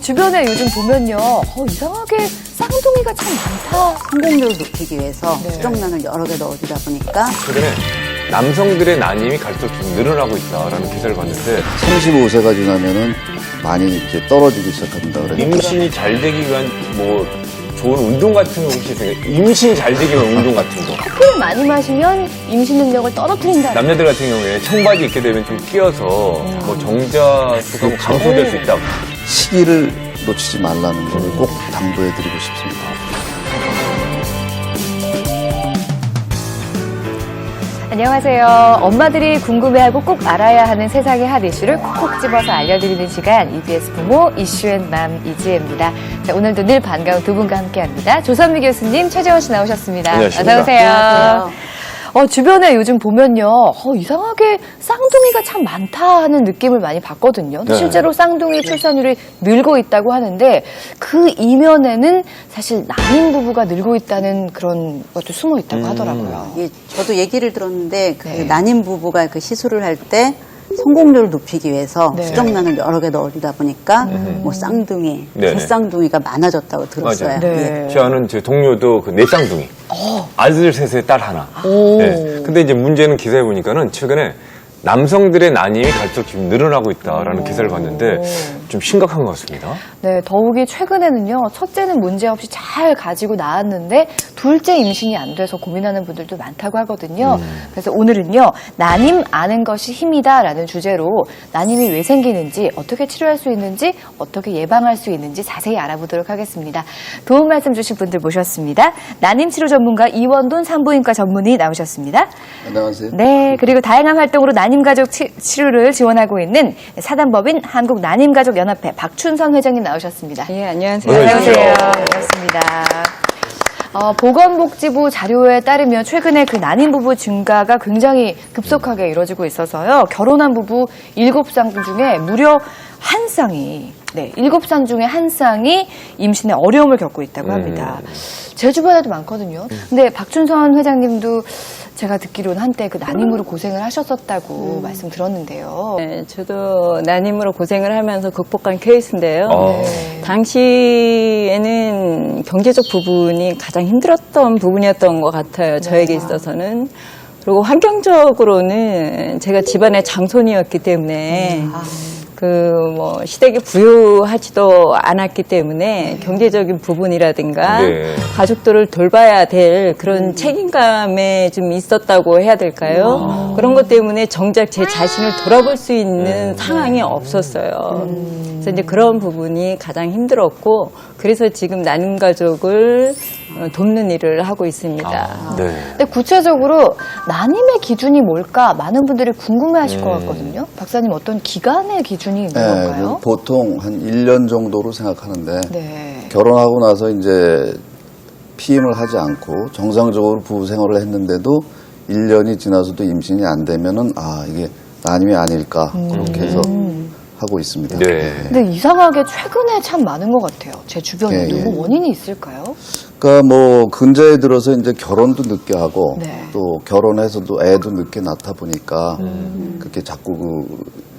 주변에 요즘 보면요, 이상하게 쌍둥이가 참 많다. 성공률을 높이기 위해서 네. 수정란을 여러 개 넣어주다 보니까 최근에 남성들의 난임이 갈수록 좀 늘어나고 있다라는 기사를 봤는데 35세가 지나면은 많이 이제 떨어지기 시작합니다. 그래서 임신이 잘 되기 위한 뭐 좋은 운동 같은 거 혹시 임신이 잘 되기 위한 운동 같은 거 커피를 많이 마시면 임신 능력을 떨어뜨린다. 남자들 같은 경우에 청바지 입게 되면 좀 끼어서 뭐 정자수가 감소될 수 있다. 시기를 놓치지 말라는 걸 꼭 당부해 드리고 싶습니다. 안녕하세요. 엄마들이 궁금해하고 꼭 알아야 하는 세상의 핫 이슈를 콕콕 집어서 알려드리는 시간 EBS 부모 이슈앤맘 이지혜입니다. 자, 오늘도 늘 반가운 두 분과 함께합니다. 조선미 교수님, 최재원 씨 나오셨습니다. 안녕하십니까. 어서 오세요. 안녕하세요. 주변에 요즘 보면요, 이상하게 쌍둥이가 참 많다 하는 느낌을 많이 받거든요. 네. 실제로 쌍둥이 출산율이 늘고 있다고 하는데 그 이면에는 사실 난임 부부가 늘고 있다는 그런 것도 숨어 있다고 하더라고요. 예, 저도 얘기를 들었는데 그 네. 난임 부부가 그 시술을 할 때 성공률을 높이기 위해서 네. 수정란을 여러 개 넣어주다 보니까 뭐 쌍둥이, 네네. 개쌍둥이가 많아졌다고 들었어요. 맞아요. 네. 제 아는 제 동료도 그 네 쌍둥이. 아들 셋에 딸 하나. 오. 네. 근데 이제 문제는 기사에 보니까는 최근에 남성들의 난임이 갈수록 지금 늘어나고 있다라는 기사를 봤는데 좀 심각한 것 같습니다. 네, 더욱이 최근에는요, 첫째는 문제없이 잘 가지고 나왔는데 둘째 임신이 안 돼서 고민하는 분들도 많다고 하거든요. 그래서 오늘은요, 난임 아는 것이 힘이다라는 주제로 난임이 왜 생기는지, 어떻게 치료할 수 있는지, 어떻게 예방할 수 있는지 자세히 알아보도록 하겠습니다. 도움 말씀 주실 분들 모셨습니다. 난임 치료 전문가 이원돈 산부인과 전문의 나오셨습니다. 안녕하세요. 네, 그리고 다양한 활동으로 난임가족 치료를 지원하고 있는 사단법인 한국난임가족연합회 박춘선 회장님 나오셨습니다. 예, 안녕하세요. 안녕하세요. 반갑습니다. 보건복지부 자료에 따르면 최근에 그 난임 부부 증가가 굉장히 급속하게 이루어지고 있어서요. 결혼한 부부 7쌍 중에 무려 한 쌍이, 7쌍 중에 한 쌍이 임신에 어려움을 겪고 있다고 합니다. 제 주변에도 많거든요. 근데 박춘선 회장님도 제가 듣기로는 한때 그 난임으로 고생을 하셨었다고 말씀 들었는데요. 네, 저도 난임으로 고생을 하면서 극복한 케이스인데요. 네. 당시에는 경제적 부분이 가장 힘들었던 부분이었던 것 같아요. 저에게 있어서는. 그리고 환경적으로는 제가 집안의 장손이었기 때문에 시댁에 부유하지도 않았기 때문에 경제적인 부분이라든가 네. 가족들을 돌봐야 될 그런 책임감에 좀 있었다고 해야 될까요? 그런 것 때문에 정작 제 자신을 돌아볼 수 있는 상황이 없었어요. 그래서 이제 그런 부분이 가장 힘들었고, 그래서 지금 난임 가족을 돕는 일을 하고 있습니다. 네. 근데 구체적으로 난임의 기준이 뭘까 많은 분들이 궁금해하실 것 같거든요. 박사님 어떤 기간의 기준이 있는 건가요? 보통 한 1년 정도로 생각하는데 네. 결혼하고 나서 이제 피임을 하지 않고 정상적으로 부부 생활을 했는데도 1년이 지나서도 임신이 안 되면은 이게 난임이 아닐까 그렇게 해서 하고 있습니다. 네. 근데 이상하게 최근에 참 많은 것 같아요. 제 주변에도 예, 예. 뭐 원인이 있을까요? 그러니까 근자에 들어서 이제 결혼도 늦게 하고 네. 또 결혼해서도 애도 늦게 낳다 보니까 그렇게 자꾸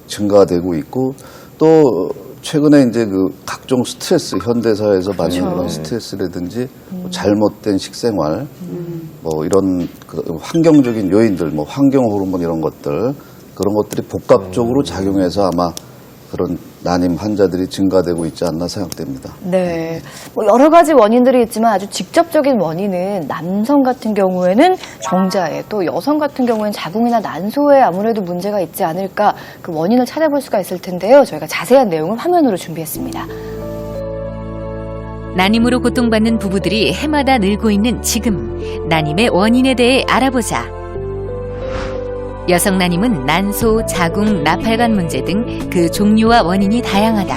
증가되고 있고, 또 최근에 이제 각종 스트레스, 현대사회에서 받는 그런 스트레스라든지 잘못된 식생활, 이런 환경적인 요인들, 환경 호르몬 이런 것들, 그런 것들이 복합적으로 작용해서 아마 그런 난임 환자들이 증가되고 있지 않나 생각됩니다. 네. 여러 가지 원인들이 있지만 아주 직접적인 원인은 남성 같은 경우에는 정자에, 또 여성 같은 경우에는 자궁이나 난소에 아무래도 문제가 있지 않을까, 그 원인을 찾아볼 수가 있을 텐데요. 저희가 자세한 내용을 화면으로 준비했습니다. 난임으로 고통받는 부부들이 해마다 늘고 있는 지금, 난임의 원인에 대해 알아보자. 여성 난임은 난소, 자궁, 나팔관 문제 등 그 종류와 원인이 다양하다.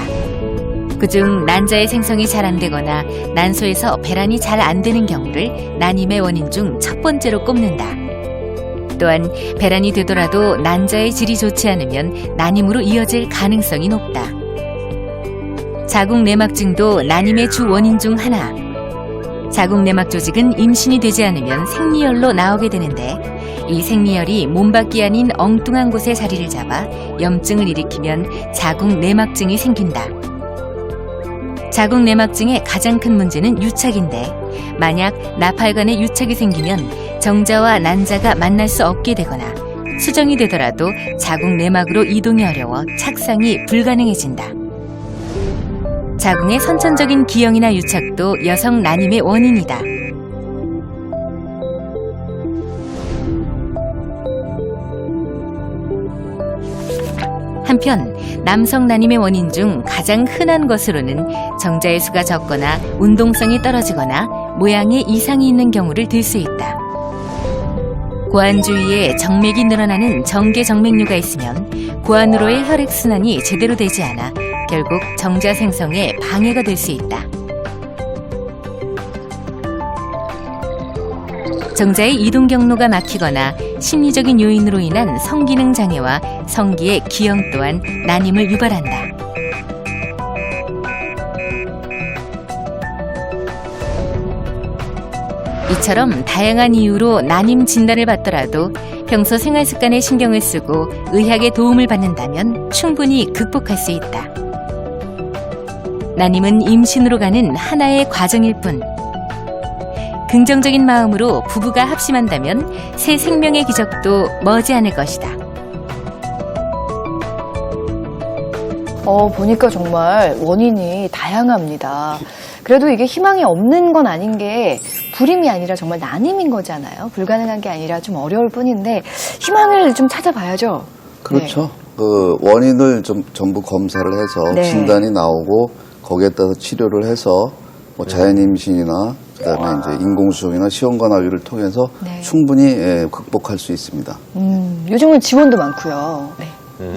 그중 난자의 생성이 잘 안 되거나 난소에서 배란이 잘 안 되는 경우를 난임의 원인 중 첫 번째로 꼽는다. 또한 배란이 되더라도 난자의 질이 좋지 않으면 난임으로 이어질 가능성이 높다. 자궁 내막증도 난임의 주 원인 중 하나. 자궁 내막 조직은 임신이 되지 않으면 생리혈로 나오게 되는데 이 생리혈이 몸밖이 아닌 엉뚱한 곳에 자리를 잡아 염증을 일으키면 자궁 내막증이 생긴다. 자궁 내막증의 가장 큰 문제는 유착인데 만약 나팔관에 유착이 생기면 정자와 난자가 만날 수 없게 되거나 수정이 되더라도 자궁 내막으로 이동이 어려워 착상이 불가능해진다. 자궁의 선천적인 기형이나 유착도 여성 난임의 원인이다. 한편 남성 난임의 원인 중 가장 흔한 것으로는 정자의 수가 적거나 운동성이 떨어지거나 모양에 이상이 있는 경우를 들 수 있다. 고환 주위에 정맥이 늘어나는 정계정맥류가 있으면 고환으로의 혈액순환이 제대로 되지 않아 결국 정자 생성에 방해가 될 수 있다. 정자의 이동 경로가 막히거나 심리적인 요인으로 인한 성기능 장애와 성기의 기형 또한 난임을 유발한다. 이처럼 다양한 이유로 난임 진단을 받더라도 평소 생활 습관에 신경을 쓰고 의학의 도움을 받는다면 충분히 극복할 수 있다. 난임은 임신으로 가는 하나의 과정일 뿐. 긍정적인 마음으로 부부가 합심한다면 새 생명의 기적도 머지않을 것이다. 보니까 정말 원인이 다양합니다. 그래도 이게 희망이 없는 건 아닌 게 불임이 아니라 정말 난임인 거잖아요. 불가능한 게 아니라 좀 어려울 뿐인데 희망을 좀 찾아봐야죠. 그렇죠. 그 원인을 좀 전부 검사를 해서 네. 진단이 나오고 거기에 따라서 치료를 해서 뭐 자연 임신이나 그다음에 이제 인공수정이나 시험관합의를 통해서 네. 충분히 극복할 수 있습니다. 요즘은 지원도 많고요. 네.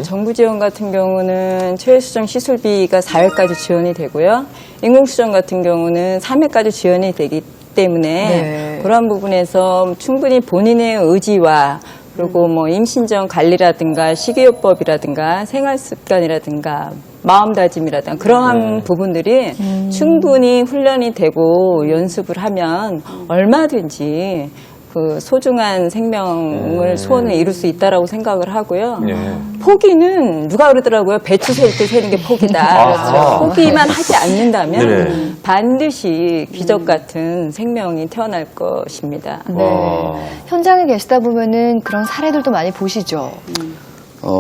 정부 지원 같은 경우는 최외수정 시술비가 4회까지 지원이 되고요. 인공수정 같은 경우는 3회까지 지원이 되기 때문에 네. 그러한 부분에서 충분히 본인의 의지와 그리고 뭐 임신 전 관리라든가 식이요법이라든가 생활 습관이라든가 마음다짐이라든가 그러한 부분들이 충분히 훈련이 되고 연습을 하면 얼마든지 그 소중한 생명을 소원을 이룰 수 있다라고 생각을 하고요. 네. 포기는 누가 그러더라고요. 배추 셀 때 세는 게 포기다. 아하. 그렇죠. 포기만 하지 않는다면 네네. 반드시 기적 같은 생명이 태어날 것입니다. 와. 현장에 계시다 보면은 그런 사례들도 많이 보시죠.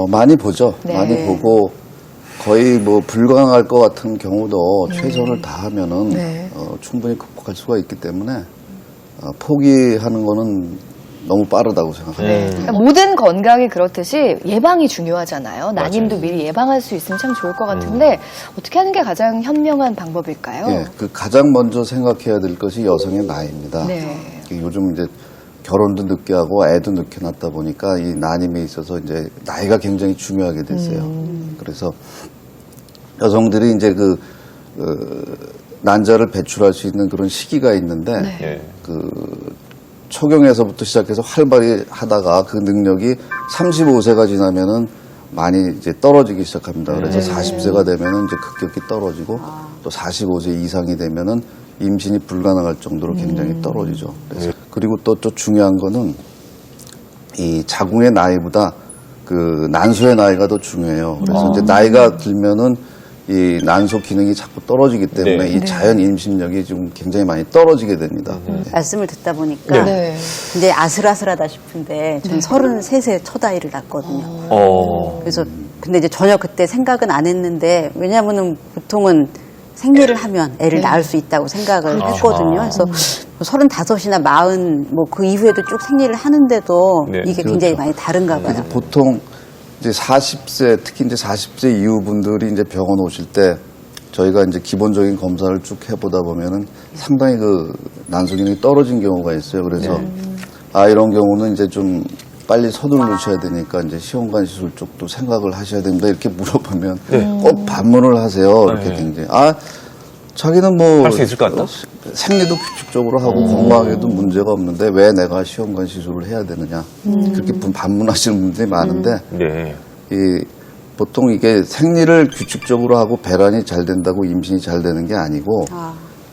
많이 보죠. 네. 많이 보고 거의 뭐 불가능할 것 같은 경우도 최선을 다하면은 네. 충분히 극복할 수가 있기 때문에 포기하는 거는 너무 빠르다고 생각합니다. 그러니까 모든 건강이 그렇듯이 예방이 중요하잖아요. 난임도 미리 예방할 수 있으면 참 좋을 것 같은데 어떻게 하는 게 가장 현명한 방법일까요? 예, 그 가장 먼저 생각해야 될 것이 여성의 나이입니다. 네. 요즘 이제 결혼도 늦게 하고 애도 늦게 낳다 보니까 이 난임에 있어서 이제 나이가 굉장히 중요하게 됐어요. 그래서 여성들이 이제 난자를 배출할 수 있는 그런 시기가 있는데 네. 그 초경에서부터 시작해서 활발히 하다가 그 능력이 35세가 지나면은 많이 이제 떨어지기 시작합니다. 그래서 40세가 되면은 이제 급격히 떨어지고 또 45세 이상이 되면은 임신이 불가능할 정도로 굉장히 떨어지죠. 그래서 그리고 또 중요한 거는 이 자궁의 나이보다 그 난소의 나이가 더 중요해요. 그래서 이제 나이가 들면은 이 난소 기능이 자꾸 떨어지기 때문에 네. 이 자연 임신력이 좀 굉장히 많이 떨어지게 됩니다. 말씀을 듣다 보니까 네. 이제 아슬아슬하다 싶은데 저는 33세 첫 아이를 낳았거든요. 그래서 근데 이제 전혀 그때 생각은 안 했는데 왜냐하면은 보통은 생리를 하면 애를 낳을 수 있다고 생각을 했거든요. 그래서 35이나 40, 뭐 그 이후에도 쭉 생리를 하는데도 네. 이게 그렇죠. 굉장히 많이 다른가 봐요. 그래서 보통 이제 40세, 특히 이제 40세 이후 분들이 이제 병원 오실 때 저희가 이제 기본적인 검사를 쭉 해보다 보면은 상당히 그 난소 기능이 떨어진 경우가 있어요. 그래서 이런 경우는 이제 좀 빨리 서두르셔야 되니까 이제 시험관 시술 쪽도 생각을 하셔야 됩니다. 이렇게 물어보면 꼭 반문을 하세요. 이렇게 굉장히 자기는 뭐 할 수 있을 것 같다? 생리도 규칙적으로 하고 건강에도 문제가 없는데 왜 내가 시험관 시술을 해야 되느냐 그렇게 반문하시는 분들이 많은데 네. 보통 이게 생리를 규칙적으로 하고 배란이 잘 된다고 임신이 잘 되는 게 아니고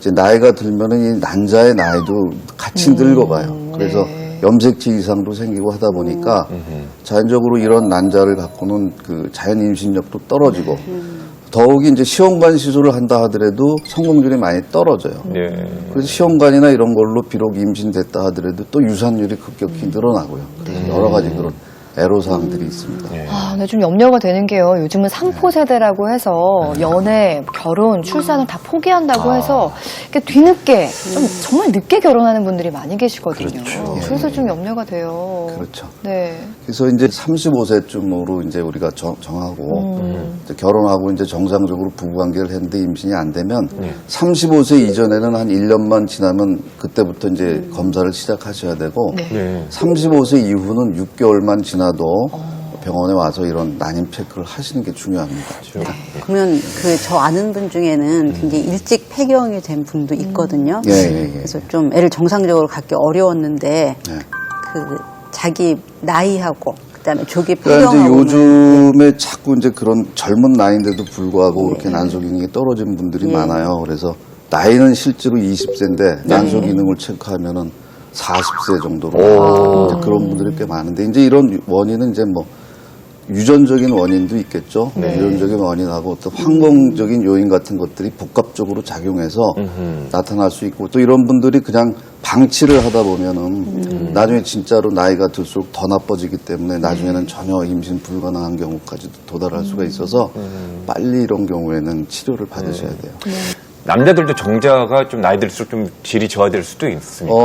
이제 나이가 들면은 이 난자의 나이도 같이 늙어가요. 그래서 염색체 이상도 생기고 하다 보니까 자연적으로 이런 난자를 갖고는 그 자연 임신력도 떨어지고 더욱이 이제 시험관 시술을 한다 하더라도 성공률이 많이 떨어져요. 예. 그래서 시험관이나 이런 걸로 비록 임신됐다 하더라도 또 유산율이 급격히 늘어나고요. 그래서 여러 가지 그런 애로사항들이 있습니다. 아, 근데 좀 염려가 되는 게요. 요즘은 상포 세대라고 해서 연애, 결혼, 출산을 다 포기한다고 해서 이렇게 뒤늦게 좀 정말 늦게 결혼하는 분들이 많이 계시거든요. 그래서 좀 염려가 돼요. 그렇죠. 네. 그래서 이제 35세쯤으로 이제 우리가 정하고 이제 결혼하고 이제 정상적으로 부부관계를 했는데 임신이 안 되면 35세 이전에는 한 1년만 지나면 그때부터 이제 검사를 시작하셔야 되고 네. 35세 이후는 6개월만 지나도 병원에 와서 이런 난임 체크를 하시는 게 중요합니다. 그러면 그 저 아는 분 중에는 굉장히 일찍 폐경이 된 분도 있거든요. 예. 그래서 좀 애를 정상적으로 갖기 어려웠는데 네. 그 자기 나이하고 그다음에 조기 그러니까 이제 폐경하고 요즘에 자꾸 이제 그런 젊은 나이인데도 불구하고 그렇게 난소 기능이 떨어진 분들이 많아요. 그래서 나이는 실제로 20세인데 난소 기능을 체크하면은 40세 정도로 이제 그런 분들이 꽤 많은데 이제 이런 원인은 이제 뭐 유전적인 원인도 있겠죠. 유전적인 원인하고 또 환경적인 요인 같은 것들이 복합적으로 작용해서 나타날 수 있고 또 이런 분들이 그냥 방치를 하다 보면은 나중에 진짜로 나이가 들수록 더 나빠지기 때문에 나중에는 전혀 임신 불가능한 경우까지도 도달할 수가 있어서 빨리 이런 경우에는 치료를 받으셔야 돼요. 남자들도 정자가 좀 나이 들수록 좀 질이 저하될 수도 있습니다.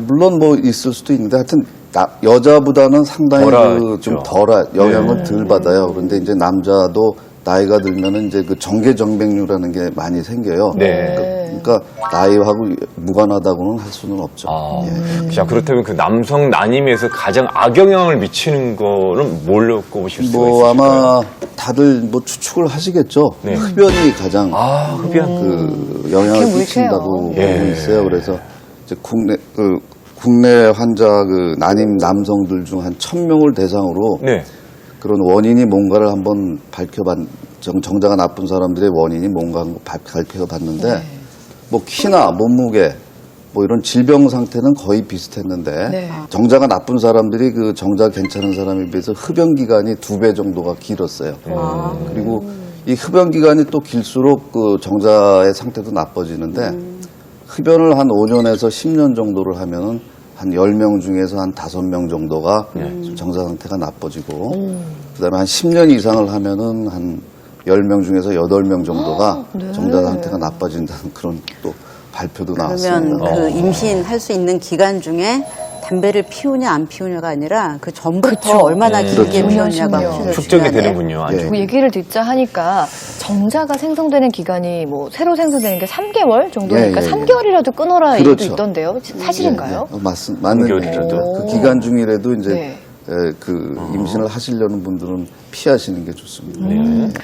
물론 뭐 있을 수도 있는데 하여튼 여자보다는 상당히 덜하죠. 좀 덜한 영향을 덜 받아요. 그런데 이제 남자도 나이가 들면은 이제 그 정계정맥류라는 게 많이 생겨요. 네. 그러니까 나이하고 무관하다고는 할 수는 없죠. 자, 그렇다면 그 남성 난임에서 가장 악영향을 미치는 거는 뭘로 꼽으실 수가 뭐 있을까요? 아마 다들 뭐 추측을 하시겠죠. 네. 흡연이 가장 흡연. 그 영향을 그게 끼친다고 보고 예. 있어요. 그래서 이제 국내 환자 그 난임 남성들 중 한 1,000명을 대상으로 네. 그런 원인이 뭔가를 한번 정자가 나쁜 사람들의 원인이 뭔가 밝혀봤는데 뭐 키나 몸무게 뭐 이런 질병 상태는 거의 비슷했는데 네. 정자가 나쁜 사람들이 그 정자 괜찮은 사람에 비해서 흡연 기간이 2배 정도가 길었어요. 그리고 이 흡연 기간이 또 길수록 그 정자의 상태도 나빠지는데 흡연을 한 5년에서 10년 정도를 하면은 한 10명 중에서 한 5명 정도가 좀 정자 상태가 나빠지고 그다음에 한 10년 이상을 하면은 한 10명 중에서 8명 정도가 정자 상태가 나빠진다는 그런 또 발표도 그러면 나왔습니다. 그 임신할 수 있는 기간 중에 담배를 피우냐 안 피우냐가 아니라 그 전부터 그쵸. 얼마나 길게 그렇죠. 피웠냐가 중요하죠. 훨씬 더 축적이 중요하네요. 되는군요. 아주. 예. 그 얘기를 듣자 하니까 정자가 생성되는 기간이 뭐 새로 생성되는 게 3개월 정도니까 예, 예, 예. 3개월이라도 끊어라 얘기도 그렇죠. 있던데요. 사실인가요? 맞는 개월이라도. 얘기죠. 그 기간 중이라도 이제 네. 그 임신을 하시려는 분들은 피하시는 게 좋습니다.